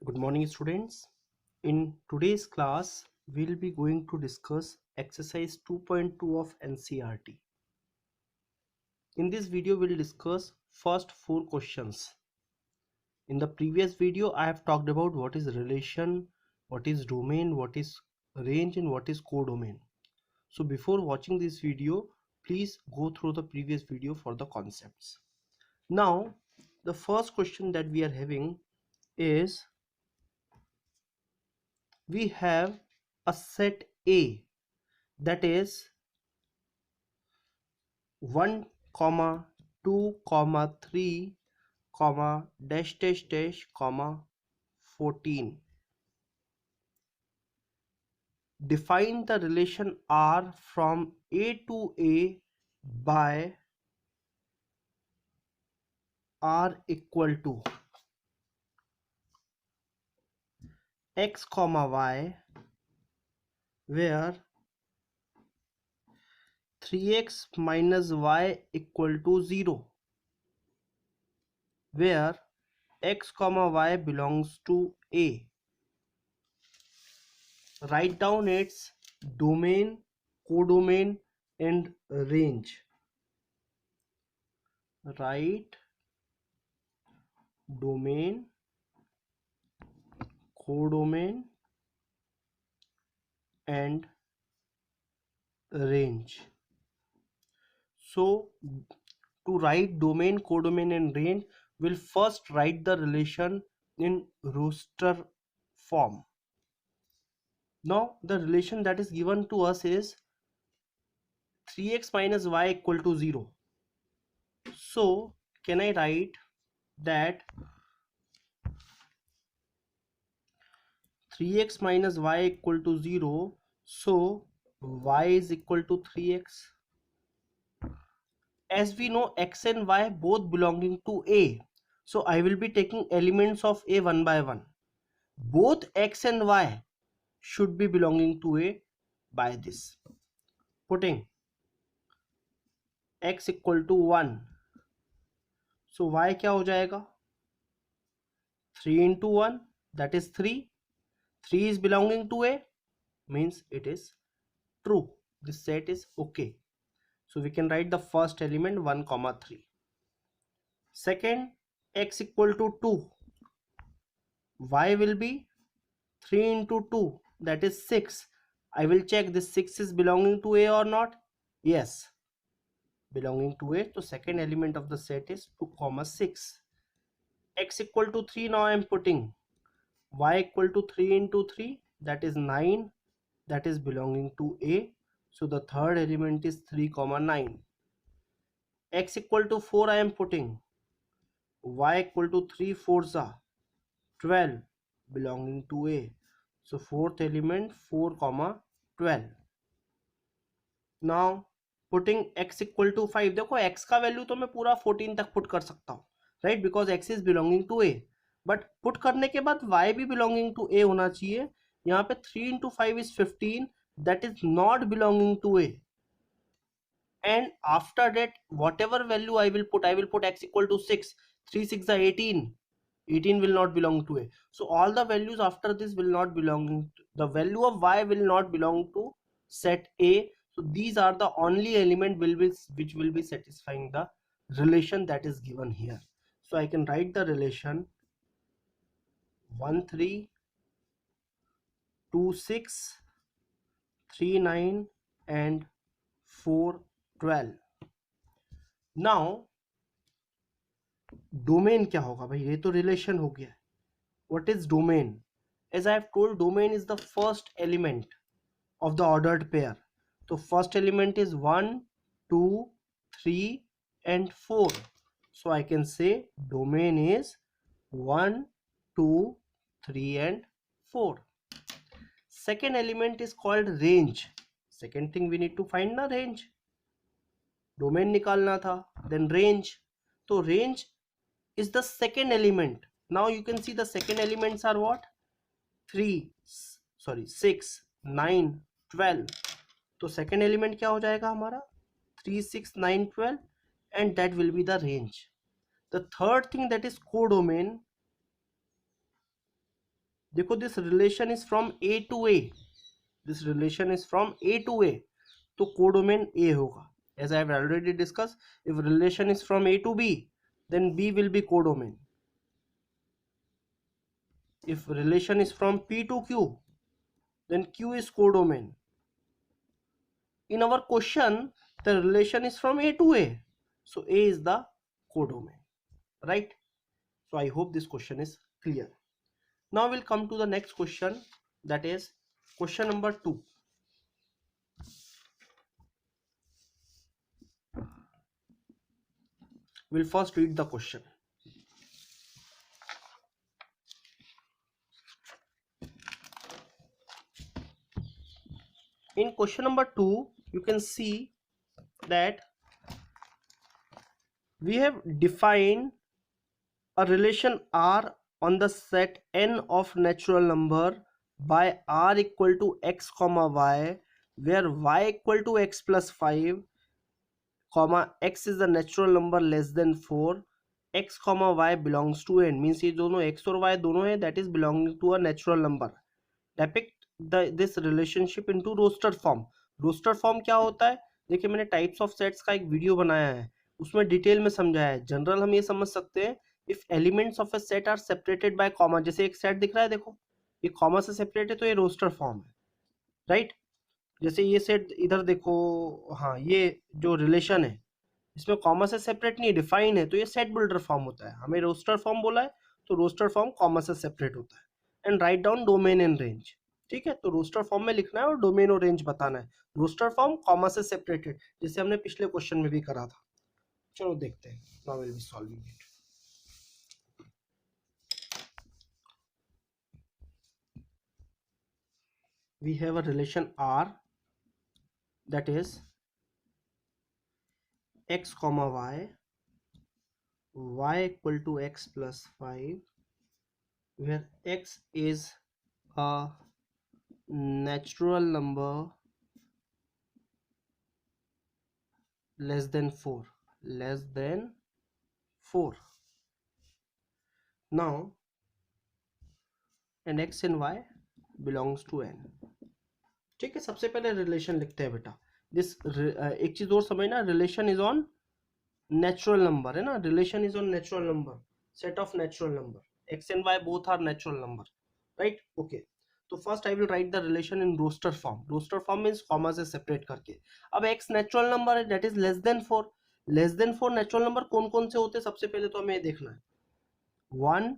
Good morning, students. In today's class, we'll be going to discuss exercise 2.2 of NCERT. In this video, we'll discuss first 4 questions. In the previous video, I have talked about what is relation, what is domain, what is range, and what is codomain. So before watching this video, please go through the previous video for the concepts. Now, the first question that we are having is we have a set A, that is 1 comma 2 comma 3 comma dash dash dash comma 14. Define the relation R from A to A by R equal to x comma y, where 3x minus y equal to 0, where x comma y belongs to A. Write down its domain, codomain, and range. Write domain, codomain, and range. So to write domain, codomain, and range, we'll first write the relation in roster form. Now the relation that is given to us is 3x minus y equal to 0. So can I write that 3x minus y equal to 0, so y is equal to 3x. As we know, x and y both belonging to A, so I will be taking elements of A one by one. Both x and y should be belonging to A by this. Putting x equal to 1, so y क्या हो जाएगा? 3 into 1, that is 3. 3 is belonging to A, means it is true. This set is okay. So we can write the first element 1 comma 3. Second, x equal to 2, y will be 3 into 2, that is 6. I will check this 6 is belonging to A or not. Yes, belonging to A. So second element of the set is 2 comma 6. X equal to 3, now I am putting y equal to 3 into 3, that is 9, that is belonging to A. So the third element is 3 comma 9. X equal to 4, I am putting y equal to 3 fours are 12, belonging to A. So fourth element 4 comma 12. Now putting x equal to 5, देखो x का value तो मैं पूरा 14 तक put कर सकता हूँ, right, because x is belonging to A. But put करने के बाद y भी बिलोंगिंग टू A होना चाहिए. यहाँ पे 3 into 5 is 15, that is not belonging to A. And after that, whatever value I will put x equal to 6. 3 6 are 18. 18 will not belong to A. So all the values after this will not belong to, the value of y will not belong to set A. So these are the only element which will be satisfying the relation that is given here. So I can write the relation 1 3 2 6 3 9 and 4 12. Now domain क्या होगा भाई? ये तो relation हो गया. What is domain? As I have told, domain is the first element of the ordered pair. So first element is 1 2 3 and 4. So I can say domain is 1 2 3 and 4. Second element is called range. Second thing we need to find the range. Domain निकालना था, then range. So range is the second element. Now you can see the second elements are what? 6 9 12. तो second element क्या हो जाएगा हमारा? 3 6 9 12, and that will be the range. The third thing, that is codomain. देखो this relation is from A to A, this relation is from A to A, तो codomain A होगा. As I have already discuss, if relation is from A to B then B will be codomain. If relation is from P to Q, then Q is codomain. In our question, the relation is from A to A, so A is the codomain, right? So I hope this question is clear. Now we'll come to the next question, that is question number 2. We'll first read the question. In question number 2, you can see that we have defined a relation R on the set n of natural number by R equal to x comma y, where y equal to x plus 5 comma x is the natural number less than 4, x comma y belongs to n. Means ये दोनों x और y दोनों है, that is belonging to a natural number. Depict this relationship into roster form. roster form क्या होता है? देखिए मैंने टाइप्स ऑफ सेट्स का एक वीडियो बनाया है, उसमें डिटेल में समझाया है. जनरल हम ये समझ सकते हैं, if elements of a set are separated by comma, जैसे एक सेट दिख रहा है देखो, ये कॉमा से सेपरेट है तो ये रोस्टर फॉर्म है, राइट? जैसे ये सेट इधर देखो, हाँ ये जो रिलेशन है इसमें कॉमा से सेपरेट नहीं, डिफाइन है, तो ये सेट बिल्डर फॉर्म होता है. हमें रोस्टर फॉर्म बोला है तो रोस्टर फॉर्म कॉमा से सेपरेट होता है. And write down domain and range. ठीक है, तो रोस्टर फॉर्म में लिखना है और डोमेन और रेंज बताना है. रोस्टर फॉर्म कॉमा से सेपरेटेड, जैसे हमने पिछले क्वेश्चन में भी करा था. चलो देखते हैं. Now will be solving it. We have a relation R, that is x comma y, y equal to x plus 5, where x is a natural number less than 4, less than 4. Now and x and y belongs to n. ठीक है, सबसे पहले relation लिखते हैं बेटा. This एक चीज और समझना, relation is on natural number, है ना? Relation is on natural number, set of natural number. x and y both are natural number, right? Okay, तो first I will write the relation in roster form. Roster form means comma से separate करके. अब x natural number है, that is less than 4. Less than 4 natural number कौन कौन से होते हैं? सबसे पहले तो हमें देखना है 1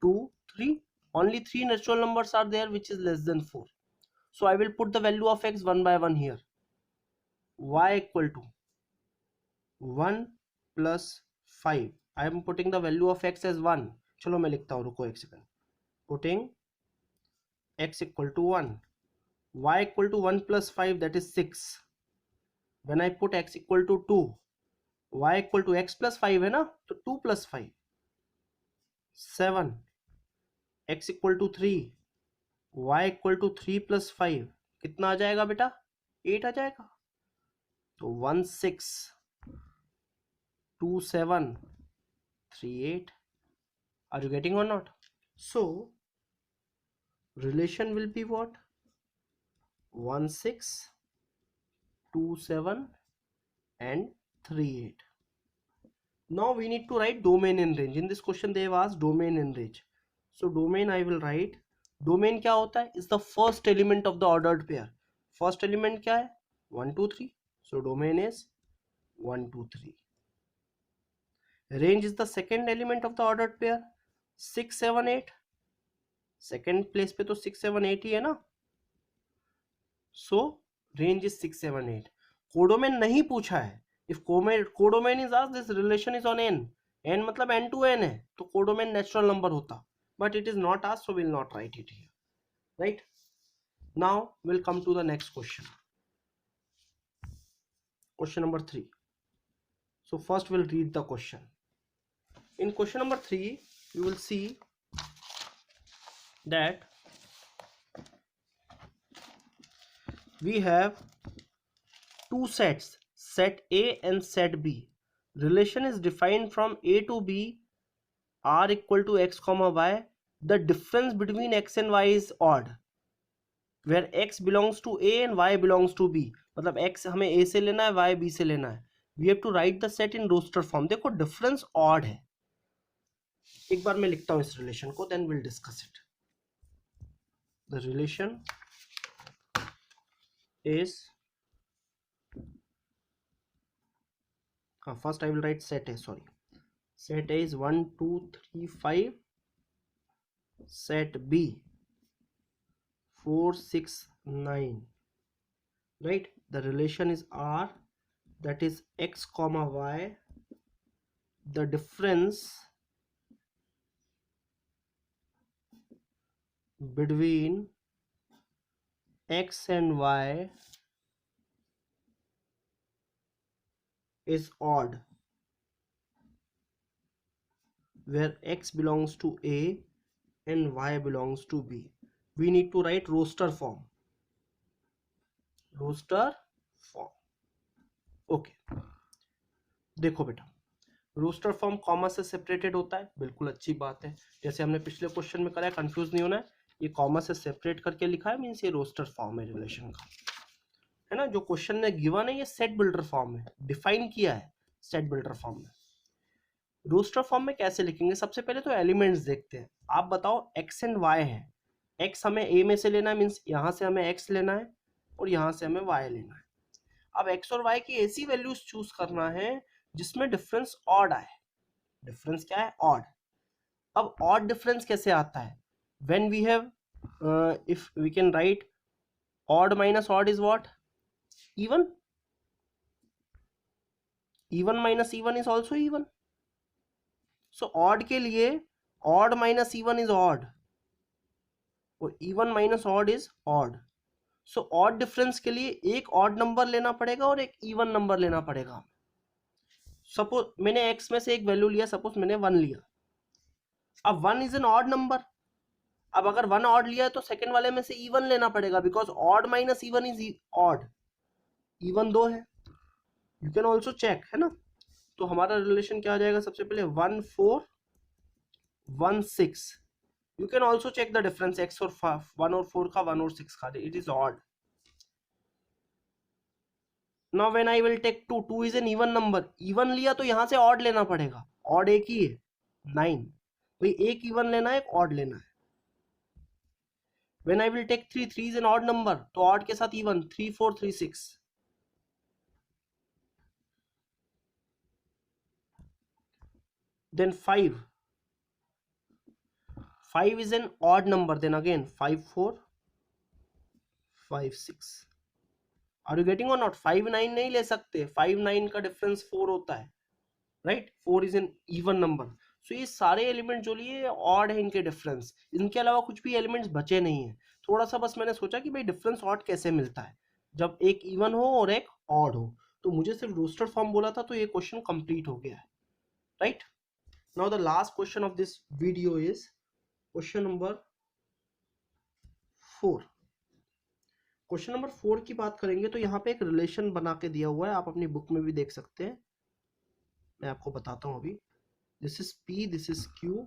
2 3. only 3 natural numbers are there which is less than 4. So I will put the value of x one by one here. Y equal to 1 plus 5. I am putting the value of x as 1. चलो मैं लिखता हूँ, रुको एक second. Putting x equal to 1. Y equal to 1 plus 5, that is 6. When I put x equal to 2, y equal to x plus 5 है ना, तो 2 plus 5 7. x equal to 3, y equal to 3 plus 5 कितना आ जाएगा बेटा? 8 आ जाएगा. तो 1 6 2 7 3 8. Are you getting or not? So relation will be what? 1 6 2 7 and 3 8. Now we need to write domain and range. In this question they have asked domain and range. So domain I will write. Domain क्या होता है? Is the first element of the ordered pair. First element क्या है? 1 2 3. So domain is 1 2 3. Range is the second element of the ordered pair. 6 7 8. Second place पे तो 6 7 8 ही है ना. So range is 6 7 8. Codomain नहीं पूछा है. If codomain is asked, this relation is on n. n मतलब n to n है, तो codomain natural number होता. But it is not asked, so we will not write it here. Right? Now we'll come to the next question. Question number 3. So first we'll read the question. In question number 3, you will see that we have two sets, set A and set B. Relation is defined from A to B, R equal to x comma y, the difference between x and y is odd, where x belongs to a and y belongs to b, मतलब x हमें a से लेना है, y b से लेना है. We have to write the set in roster form. देखो difference odd है. एक बार मैं लिखता हूं इस रिलेशन को, then will discuss it. The relation is, first I will write set A, sorry. Set A is 1 2 3 5, set B 4 6 9, right? The relation is R, that is x comma y. The difference between x and y is odd, where x belongs to A and y belongs to B. We need to write roster form. Roster form. Okay. देखो बेटा, roster form comma से separated होता है, बिल्कुल अच्छी बात है. जैसे हमने पिछले क्वेश्चन में करा है, कंफ्यूज नहीं होना है. ये कॉमा से सेपरेट करके लिखा है, मीन्स ये रोस्टर फॉर्म है रिलेशन का, है ना. जो क्वेश्चन ने गिवन है ये सेट बिल्डर फॉर्म है, डिफाइन किया है सेट बिल्डर फॉर्म में. रोस्टर फॉर्म में कैसे लिखेंगे? सबसे पहले तो एलिमेंट्स देखते हैं. आप बताओ x एंड y है. x हमें a में से लेना है, मीन्स यहाँ से हमें x लेना है और यहाँ से हमें y लेना है. अब x और y की ऐसी वैल्यूज चूज करना है जिसमें डिफरेंस ऑड आए. डिफरेंस क्या है? ऑड. अब ऑड डिफरेंस कैसे आता है? When we have, if we can write odd minus odd is what? Even. Even minus even is also even. So odd के लिए odd minus even is odd और even minus odd is odd. So odd difference के लिए एक odd number लेना पड़ेगा और एक इवन नंबर लेना पड़ेगा. सपोज मैंने x में से एक वैल्यू लिया, सपोज मैंने 1 लिया. अब 1 इज एन ऑड नंबर. अब अगर 1 ऑड लिया है तो सेकंड वाले में से इवन लेना पड़ेगा, because odd minus even is odd. Even 2 है. यू कैन ऑल्सो चेक, है ना. तो हमारा रिलेशन क्या आ जाएगा? सबसे पहले 1 4 1 6. You can also check the difference x और 1 और 4 का, 1 और 6 का. It is odd. Now when I will take 2, 2 is an even number. Even लिया तो यहां से ऑड लेना पड़ेगा. ऑड एक ही है, 9. भाई एक इवन लेना है, एक ऑड लेना है. When I will take 3, 3 is an odd number, तो ऑड के साथ even, 3 4 3 6. Then 5, 5 is an odd number, then again 5 4 5 6. Are you getting or not? 5 9 नहीं ले सकते. 5 9 का डिफरेंस 4 होता है, right. 4 is an even number. So ये सारे एलिमेंट जो लिए ऑड है, इनके डिफरेंस. इनके अलावा कुछ भी एलिमेंट्स बचे नहीं है. थोड़ा सा बस मैंने सोचा कि भाई डिफरेंस ऑड कैसे मिलता है जब एक इवन हो और एक ऑड हो. तो मुझे सिर्फ रोस्टर फॉर्म बोला था, तो ये क्वेश्चन कंप्लीट हो गया है, right. Now the last question of this video is question number 4. Question number 4 की बात करेंगे तो यहाँ पे एक रिलेशन बना के दिया हुआ है, आप अपनी बुक में भी देख सकते हैं. मैं आपको बताता हूँ अभी. This is P, this is Q.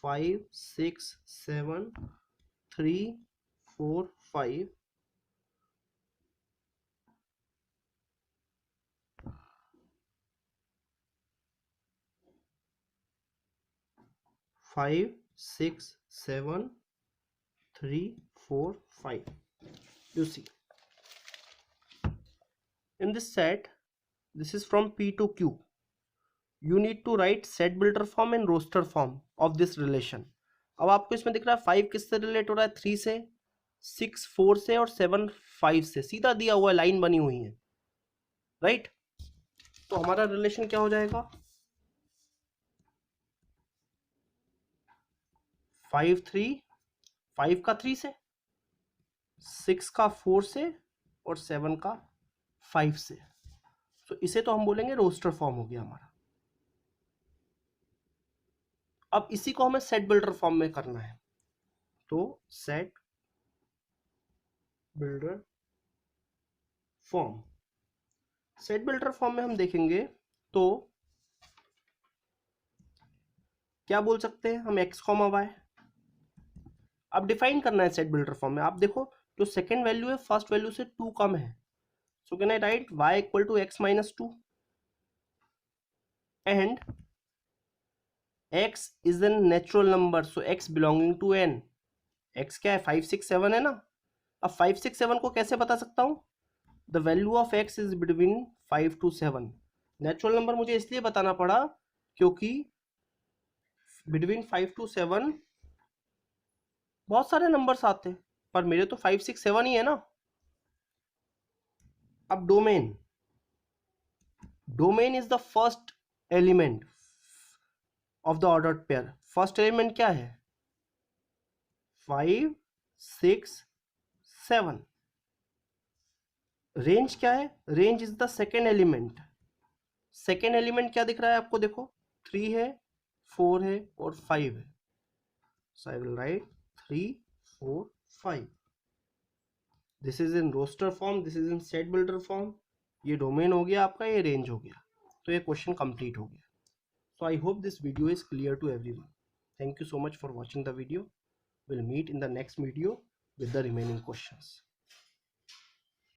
5 6 7 3 4 5. 5 6 7 3 4 5. You see, in this set, this is from P to Q. You need to write set builder form and roster form of this relation. अब आपको इसमें दिख रहा है 5 किससे रिलेट हो रहा है? 3 से, 6 4 से और 7 5 से. सीधा दिया हुआ है, लाइन बनी हुई है, राइट. तो हमारा रिलेशन क्या हो जाएगा? 5 3, 5 का 3 से, 6 का 4 से और 7 का 5 से. तो इसे तो हम बोलेंगे रोस्टर फॉर्म हो गया हमारा. अब इसी को हमें सेट बिल्डर फॉर्म में करना है. तो set builder form, set builder form में हम देखेंगे तो क्या बोल सकते हैं हम x, y। अब डिफाइन करना है सेट बिल्डर फॉर्म में। आप देखो जो सेकेंड वैल्यू है फर्स्ट वैल्यू से 2 कम है, so can I write y equal to x minus 2 and x is an natural number, so x belonging to n। x क्या है 5 6 7 है ना। अब 5 6 7 को कैसे बता सकता हूं? The value of x is between 5 to 7। Natural number मुझे इसलिए बताना पड़ा क्योंकि बिटवीन 5 to 7 बहुत सारे नंबर्स आते हैं, पर मेरे तो 5 6 7 ही है ना। अब domain, domain is the first element of the ordered pair. First element क्या है 5 6 7। रेंज क्या है, range is the second element. Second element क्या दिख रहा है आपको, देखो 3 है 4 है और 5 है, so I will write 3 4 5। This is in roster form, this is in set builder form. ये डोमेन हो गया आपका, ये रेंज हो गया, तो ये क्वेश्चन कंप्लीट हो गया। So I hope this video is clear to everyone. Thank you so much for watching the video. We'll meet in the next video with the remaining questions.